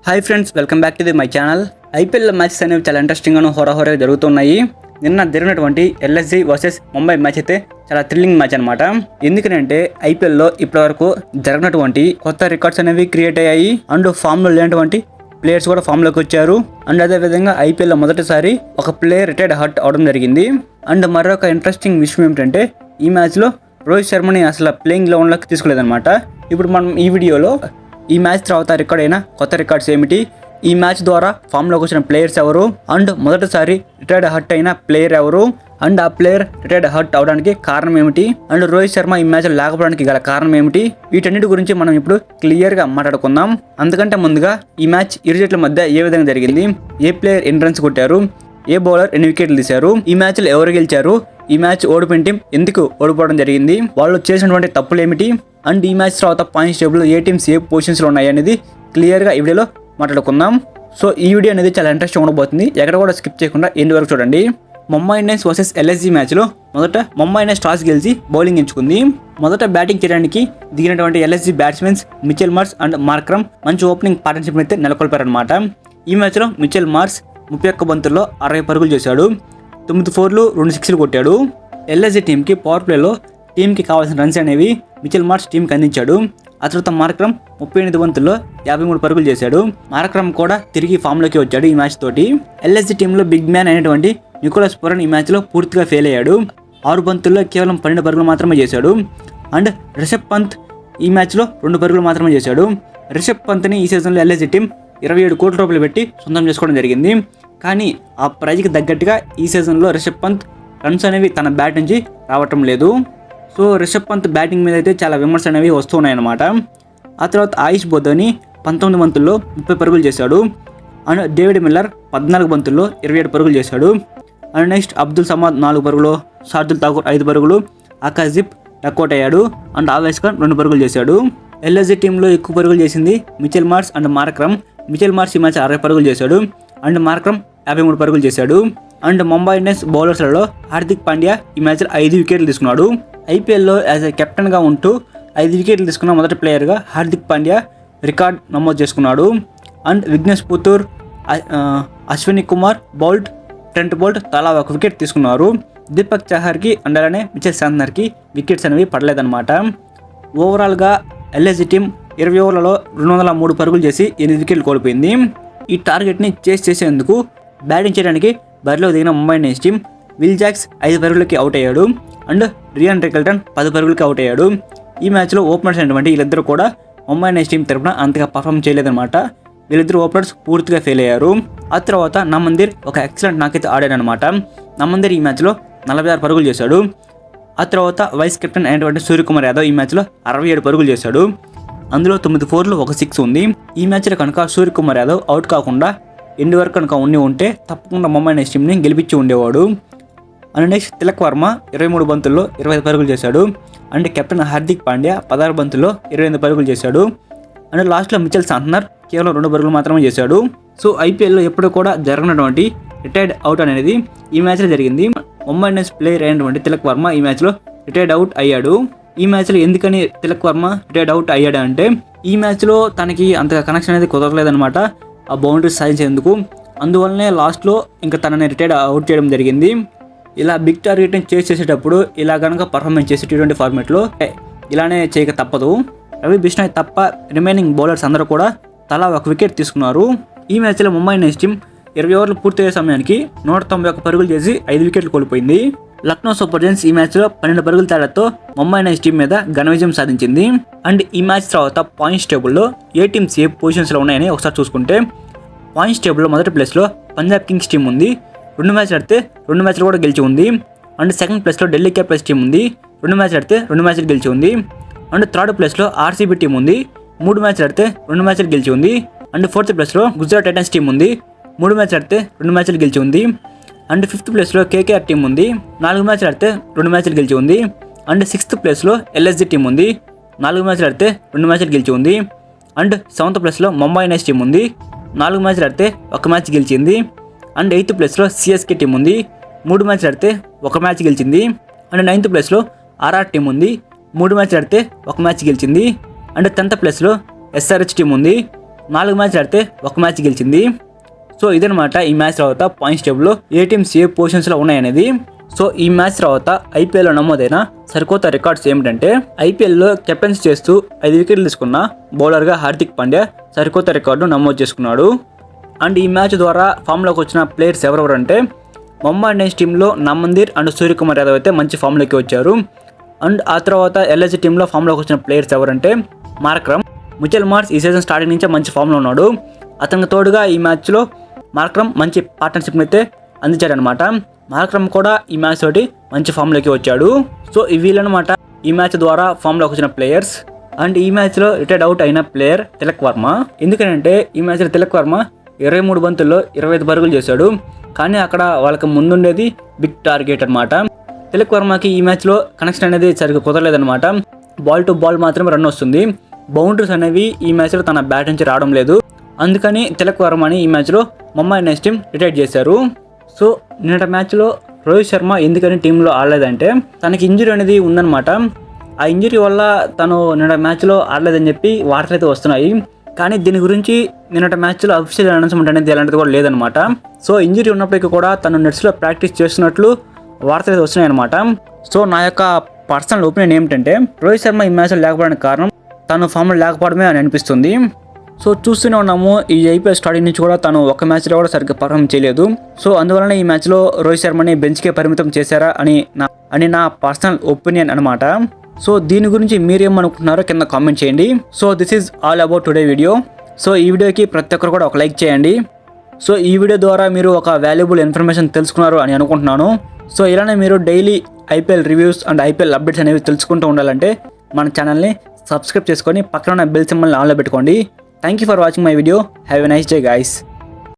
Hi friends, welcome back to my channel. IPL matches అనేవి చాలా ఇంట్రెస్టింగ్గాను హోరాహోరా జరుగుతున్నాయి. నిన్న జరిగినటువంటి ఎల్ఎస్జీ వర్సెస్ ముంబై మ్యాచ్ అయితే చాలా థ్రిల్లింగ్ మ్యాచ్ అనమాట. ఎందుకంటే ఐపీఎల్లో ఇప్పటివరకు జరిగినటువంటి కొత్త రికార్డ్స్ అనేవి క్రియేట్ అయ్యాయి. అండ్ ఫామ్లో లేనటువంటి ప్లేయర్స్ కూడా ఫామ్లోకి వచ్చారు. అండ్ అదేవిధంగా ఐపీఎల్లో మొదటిసారి ఒక ప్లేయర్ రిటైర్డ్ హర్ట్ అవడం జరిగింది. అండ్ మరొక ఇంట్రెస్టింగ్ విషయం ఏమిటంటే ఈ మ్యాచ్లో రోహిత్ శర్మని అసలు ప్లేయింగ్ లెవెన్లోకి తీసుకోలేదన్నమాట. ఇప్పుడు మనం ఈ వీడియోలో ఈ మ్యాచ్ తర్వాత రికార్డ్ అయిన కొత్త రికార్డ్స్ ఏమిటి, ఈ మ్యాచ్ ద్వారా ఫామ్లోకి వచ్చిన ప్లేయర్స్ ఎవరు, అండ్ మొదటిసారి రిటైర్డ్ హర్ట్ అయిన ప్లేయర్ ఎవరు, అండ్ ఆ ప్లేయర్ రిటైర్డ్ హర్ట్ అవడానికి కారణం ఏమిటి, అండ్ రోహిత్ శర్మ ఈ మ్యాచ్ లేకపోవడానికి గల కారణం ఏమిటి, వీటన్నిటి గురించి మనం ఇప్పుడు క్లియర్గా మాట్లాడుకుందాం. అందుకంటే ముందుగా ఈ మ్యాచ్ ఇరు జట్ల మధ్య ఏ విధంగా జరిగింది, ఏ ప్లేయర్ ఎన్ని రన్స్ కొట్టారు, ఏ బౌలర్ ఎన్ని వికెట్లు తీశారు, ఈ మ్యాచ్లో ఎవరు గెలిచారు, ఈ మ్యాచ్ ఓడిపోయిన టీం ఎందుకు ఓడిపోవడం జరిగింది, వాళ్ళు చేసినటువంటి తప్పులు ఏమిటి, అండ్ ఈ మ్యాచ్ తర్వాత పాయింట్స్ టేబుల్ ఏ టీమ్స్ ఏ పొజిషన్స్లో ఉన్నాయి అనేది క్లియర్గా ఈ వీడియోలో మాట్లాడుకుందాం. సో ఈ వీడియో అనేది చాలా ఇంట్రెస్టింగ్ ఉండబోతుంది. ఎక్కడ కూడా స్కిప్ చేయకుండా ఎండ్ వరకు చూడండి. ముంబై ఇండియన్స్ వర్సెస్ ఎల్ఎస్జీ మ్యాచ్లో మొదట ముంబై ఇండియన్స్ టాస్ గెలిచి బౌలింగ్ ఎంచుకుంది. మొదట బ్యాటింగ్ చేయడానికి దిగినటువంటి LSG batsmens Mitchell Marsh and Markram మంచి ఓపెనింగ్ పార్ట్నర్షిప్ అయితే నెలకొల్పారనమాట. ఈ మ్యాచ్లో మిచెల్ మార్ష్ 31 బంతుల్లో 60 పరుగులు చేశాడు, 9 4లు 2 6లు కొట్టాడు. ఎల్ఎస్జీ టీంకి పవర్ ప్లేలో టీంకి కావాల్సిన రన్స్ అనేవి మిచెల్ మార్ష్ టీంకి అందించాడు. ఆ తర్వాత మార్క్రమ్ 38 బంతుల్లో 53 పరుగులు చేశాడు. మార్క్రమ్ కూడా తిరిగి ఫామ్లోకి వచ్చాడు ఈ మ్యాచ్ తోటి. ఎల్ఎస్జీ టీంలో బిగ్ మ్యాన్ అయినటువంటి నికోలస్ పూరన్ ఈ మ్యాచ్లో పూర్తిగా ఫెయిల్ అయ్యాడు. 6 బంతుల్లో కేవలం 12 పరుగులు మాత్రమే చేశాడు. అండ్ రిషబ్ పంత్ ఈ మ్యాచ్లో 2 పరుగులు మాత్రమే చేశాడు. రిషబ్ పంత్ని ఈ సీజన్లో ఎల్ఎస్జీ టీం 27 కోట్ల రూపాయలు పెట్టి సొంతం చేసుకోవడం జరిగింది. కానీ ఆ ప్రైజ్కి తగ్గట్టుగా ఈ సీజన్లో రిషబ్ పంత్ రన్స్ అనేవి తన బ్యాట్ నుంచి రావటం లేదు. సో రిషబ్ పంత్ బ్యాటింగ్ మీద అయితే చాలా విమర్శలు అనేవి వస్తున్నాయన్నమాట. ఆ తర్వాత ఆయుష్ బోధోని 19 బంతుల్లో 30 పరుగులు చేశాడు. అండ్ డేవిడ్ మిల్లర్ 14 బంతుల్లో 27 పరుగులు చేశాడు. అండ్ నెక్స్ట్ అబ్దుల్ సమాద్ 4 పరుగులు, షార్దుల్ ఠాకూర్ 5 పరుగులు, ఆకాశ్దీప్ డక్అవుట్ అయ్యాడు. అండ్ ఆవేష్ ఖాన్ 2 పరుగులు చేశాడు. ఎల్ఎస్జీ టీంలో ఎక్కువ పరుగులు చేసింది Mitchell Marsh and Markram. Mitchell Marsh ఈ మ్యాచ్ 60 పరుగులు చేశాడు. అండ్ మార్క్రమ్ 53 పరుగులు చేశాడు. అండ్ ముంబై ఇండియన్స్ బౌలర్స్లలో హార్దిక్ పాండ్యా ఈ మ్యాచ్లో 5 వికెట్లు తీసుకున్నాడు. ఐపీఎల్లో యాజ్ ఎ కెప్టెన్గా ఉంటూ 5 వికెట్లు తీసుకున్న మొదటి ప్లేయర్గా హార్దిక్ పాండ్యా రికార్డ్ నమోదు చేసుకున్నాడు. And Vignesh Puttur, Ashwini Kumar, Trent Boult తలా 1 వికెట్ తీసుకున్నారు. దీపక్ చహర్కి అండ్ అలానే మిచెల్ శాంట్నర్కి వికెట్స్ అనేవి పడలేదన్నమాట. ఓవరాల్గా ఎల్ఎస్జీ టీం 20 ఓవర్లలో 203 పరుగులు చేసి 8 వికెట్లు కోల్పోయింది. ఈ టార్గెట్ని చేసేందుకు బ్యాటింగ్ చేయడానికి బరిలో దిగిన Mumbai Indians team Will Jacks 5 పరుగులకి అవుట్ అయ్యాడు. అండ్ రియాన్ రికల్టన్ 10 పరుగులకి అవుట్ అయ్యాడు. ఈ మ్యాచ్లో ఓపెనర్స్ అయినటువంటి వీళ్ళిద్దరూ కూడా ముంబై ఇండియన్స్ టీం తరపున అంతగా పర్ఫామ్ చేయలేదన్నమాట. వీళ్ళిద్దరు ఓపెనర్స్ పూర్తిగా ఫెయిల్ అయ్యారు. ఆ తర్వాత నమందిర్ ఒక ఎక్సలెంట్ నాకైతే ఆడాడనమాట. నమందిర్ ఈ మ్యాచ్లో 46 పరుగులు చేశాడు. ఆ తర్వాత వైస్ కెప్టెన్ అయినటువంటి సూర్యకుమార్ యాదవ్ ఈ మ్యాచ్లో 67 పరుగులు చేశాడు. అందులో 9 4లు 1 6 ఉంది. ఈ మ్యాచ్లో కనుక సూర్యకుమార్ యాదవ్ అవుట్ కాకుండా ఎండ్ వరకు కనుక ఉంటే తప్పకుండా ముంబై ఇండియన్స్ టీంని గెలిపించి ఉండేవాడు. అండ్ నెక్స్ట్ తిలక్ వర్మ 23 బంతుల్లో 25 పరుగులు చేశాడు. అండ్ కెప్టెన్ హార్దిక్ పాండ్యా 16 బంతుల్లో 28 పరుగులు చేశాడు. అండ్ లాస్ట్లో మిచెల్ శాంట్నర్ కేవలం 2 పరుగులు మాత్రమే చేశాడు. సో ఐపీఎల్లో ఎప్పుడు కూడా జరగనటువంటి రిటైర్డ్ అవుట్ అనేది ఈ మ్యాచ్లో జరిగింది. ముంబై ఇండియన్స్ ప్లేయర్ అయినటువంటి తిలక్ వర్మ ఈ మ్యాచ్లో రిటైర్డ్ అవుట్ అయ్యాడు. ఈ మ్యాచ్లో ఎందుకని తిలక్ వర్మ రిటైర్డ్ అవుట్ అయ్యాడు అంటే ఈ మ్యాచ్లో తనకి అంతగా కనెక్షన్ అనేది కుదరలేదనమాట ఆ బౌండరీస్ సాధించేందుకు. అందువల్లనే లాస్ట్లో ఇంకా తనని రిటైర్డ్ అవుట్ చేయడం జరిగింది. ఇలా బిగ్ టార్గెట్ని చేసేటప్పుడు ఇలా కనుక పర్ఫార్మెన్స్ చేసి T20 ఫార్మాట్లో ఇలానే చేయక తప్పదు. రవి బిష్నాయ్ తప్ప రిమైనింగ్ బౌలర్స్ అందరూ కూడా తలా 1 వికెట్ తీసుకున్నారు. ఈ మ్యాచ్లో ముంబై ఇండియన్స్ టీం 20 ఓవర్లు పూర్తయ్యే సమయానికి 191 పరుగులు చేసి 5 వికెట్లు కోల్పోయింది. లక్నో సూపర్ జైంట్స్ ఈ మ్యాచ్లో 12 పరుగుల తేడాతో ముంబై ఇండియన్స్ టీం మీద ఘన విజయం సాధించింది. అండ్ ఈ మ్యాచ్ తర్వాత పాయింట్స్ టేబుల్లో ఏ టీమ్స్ ఏ పొజిషన్స్లో ఉన్నాయని ఒకసారి చూసుకుంటే పాయింట్స్ టేబుల్లో మొదటి ప్లేస్లో పంజాబ్ కింగ్స్ టీం ఉంది. 2 మ్యాచ్లు ఆడితే 2 మ్యాచ్లు కూడా గెలిచి ఉంది. అండ్ సెకండ్ ప్లేస్లో ఢిల్లీ క్యాపిటల్స్ టీం ఉంది. 2 మ్యాచ్లు ఆడితే 2 మ్యాచ్లు గెలిచి ఉంది. అండ్ థర్డ్ ప్లేస్లో ఆర్సీబీ టీం ఉంది. 3 మ్యాచ్లు ఆడితే 2 మ్యాచ్లు గెలిచి ఉంది. అండ్ ఫోర్త్ ప్లేస్లో గుజరాత్ టైటన్స్ టీం ఉంది. 3 మ్యాచ్లు ఆడితే 2 మ్యాచ్లు గెలిచి ఉంది. అండ్ ఫిఫ్త్ ప్లేస్లో కేకేఆర్ టీం ఉంది. 4 మ్యాచ్లు ఆడితే 2 మ్యాచ్లు గెలిచి ఉంది. అండ్ సిక్స్త్ ప్లేస్లో ఎల్ఎస్జీ టీం ఉంది. 4 మ్యాచ్లు ఆడితే 2 మ్యాచ్లు గెలిచి ఉంది. అండ్ సెవెంత్ ప్లేస్లో ముంబై ఇండియన్స్ టీం ఉంది. 4 మ్యాచ్లు ఆడితే 1 మ్యాచ్ గెలిచింది. అండ్ ఎయిత్ ప్లేస్లో సిఎస్కే టీం ఉంది. 3 మ్యాచ్లు ఆడితే 1 మ్యాచ్ గెలిచింది. అండ్ నైన్త్ ప్లేస్లో ఆర్ఆర్ టీం ఉంది. 3 మ్యాచ్లు ఆడితే 1 మ్యాచ్ గెలిచింది. అండ్ 10th ప్లేస్లో ఎస్ఆర్హెచ్ టీం ఉంది. 4 మ్యాచ్లు ఆడితే 1 మ్యాచ్ గెలిచింది. సో ఇదనమాట ఈ మ్యాచ్ తర్వాత పాయింట్స్ టేబుల్లో ఏ టీమ్స్ ఏ పొజిషన్స్లో ఉన్నాయనేది. సో ఈ మ్యాచ్ తర్వాత ఐపీఎల్లో నమోదైన సరికొత్త రికార్డ్స్ ఏమిటంటే ఐపీఎల్లో కెప్టెన్స్ చేస్తూ 5 వికెట్లు తీసుకున్న బౌలర్గా హార్దిక్ పాండ్యా సరికొత్త రికార్డు నమోదు చేసుకున్నాడు. అండ్ ఈ మ్యాచ్ ద్వారా ఫామ్లోకి వచ్చిన ప్లేయర్స్ ఎవరెవరంటే ముంబై ఇండియన్స్ టీంలో నమందీర్ అండ్ సూర్యకుమార్ యాదవ్ అయితే మంచి ఫామ్లోకి వచ్చారు. అండ్ ఆ తర్వాత ఎల్ఎస్జీ టీంలో ఫామ్లోకి వచ్చిన ప్లేయర్స్ ఎవరంటే మార్క్రమ్. మిచెల్ మార్ష్ ఈ సీజన్ స్టార్టింగ్ నుంచే మంచి ఫామ్లో ఉన్నాడు. అతనికి తోడుగా ఈ మ్యాచ్లో మార్క్రమ్ మంచి పార్ట్నర్షిప్ని అయితే అందించాడనమాట. మార్క్రమ్ కూడా ఈ మ్యాచ్ తోటి మంచి ఫామ్లోకి వచ్చాడు. సో వీళ్ళనమాట ఈ మ్యాచ్ ద్వారా ఫామ్లోకి వచ్చిన ప్లేయర్స్. అండ్ ఈ మ్యాచ్లో రిటైర్డ్ అవుట్ అయిన ప్లేయర్ తిలక్ వర్మ. ఎందుకంటే ఈ మ్యాచ్లో తిలక్ వర్మ 23 బంతుల్లో 25 పరుగులు చేశాడు. కానీ అక్కడ వాళ్ళకి ముందుండేది బిగ్ టార్గెట్ అనమాట. తిలక్ వర్మకి ఈ మ్యాచ్లో కనెక్షన్ అనేది సరిగ్గా కుదరలేదనమాట. బాల్ టు బాల్ మాత్రమే రన్ వస్తుంది. బౌండరీస్ అనేవి ఈ మ్యాచ్లో తన బ్యాట్ నుంచి రావడం లేదు. అందుకని తిలక్ వర్మని ఈ మ్యాచ్లో ముంబై ఇండియన్స్ టీం రిటైర్ చేశారు. సో నిన్నటి మ్యాచ్లో రోహిత్ శర్మ ఎందుకని టీంలో ఆడలేదంటే తనకి ఇంజరీ అనేది ఉందన్నమాట. ఆ ఇంజరీ వల్ల తను నిన్నటి మ్యాచ్లో ఆడలేదని చెప్పి వార్తలు అయితే వస్తున్నాయి. కానీ దీని గురించి నిన్నటి మ్యాచ్లో అఫీషియల్ అనౌన్స్మెంట్ అనేది ఎలాంటిది కూడా లేదనమాట. సో ఇంజరీ ఉన్నప్పటికీ కూడా తను నెట్స్లో ప్రాక్టీస్ చేస్తున్నట్లు వార్తలు అయితే వస్తున్నాయి అనమాట. సో నా యొక్క పర్సనల్ ఒపీనియన్ ఏమిటంటే రోహిత్ శర్మ ఈ మ్యాచ్లో లేకపోవడానికి కారణం తను ఫామ్లో లేకపోవడమే అని అనిపిస్తుంది. సో చూస్తూనే ఉన్నాము ఈ ఐపీఎల్ స్టార్టింగ్ నుంచి కూడా తను ఒక మ్యాచ్లో కూడా సరిగ్గా పర్ఫామ్ చేయలేదు. సో అందువలన ఈ మ్యాచ్లో రోహిత్ శర్మని బెంచ్కే పరిమితం చేశారా అని నా పర్సనల్ ఒపీనియన్ అనమాట. సో దీని గురించి మీరేమనుకుంటున్నారో కింద కామెంట్ చేయండి. So this is all about today video. So ఈ వీడియోకి ప్రతి ఒక్కరు కూడా ఒక లైక్ చేయండి. సో ఈ వీడియో ద్వారా మీరు ఒక వాల్యుబుల్ ఇన్ఫర్మేషన్ తెలుసుకున్నారు అని అనుకుంటున్నాను. సో ఇలానే మీరు daily IPL reviews and IPL updates అనేవి తెలుసుకుంటూ ఉండాలంటే మన ఛానల్ని సబ్స్క్రైబ్ చేసుకొని పక్కన ఉన్న బెల్ సింబల్ని ఆన్లో పెట్టుకోండి. Thank you for watching my video. Have a nice day guys.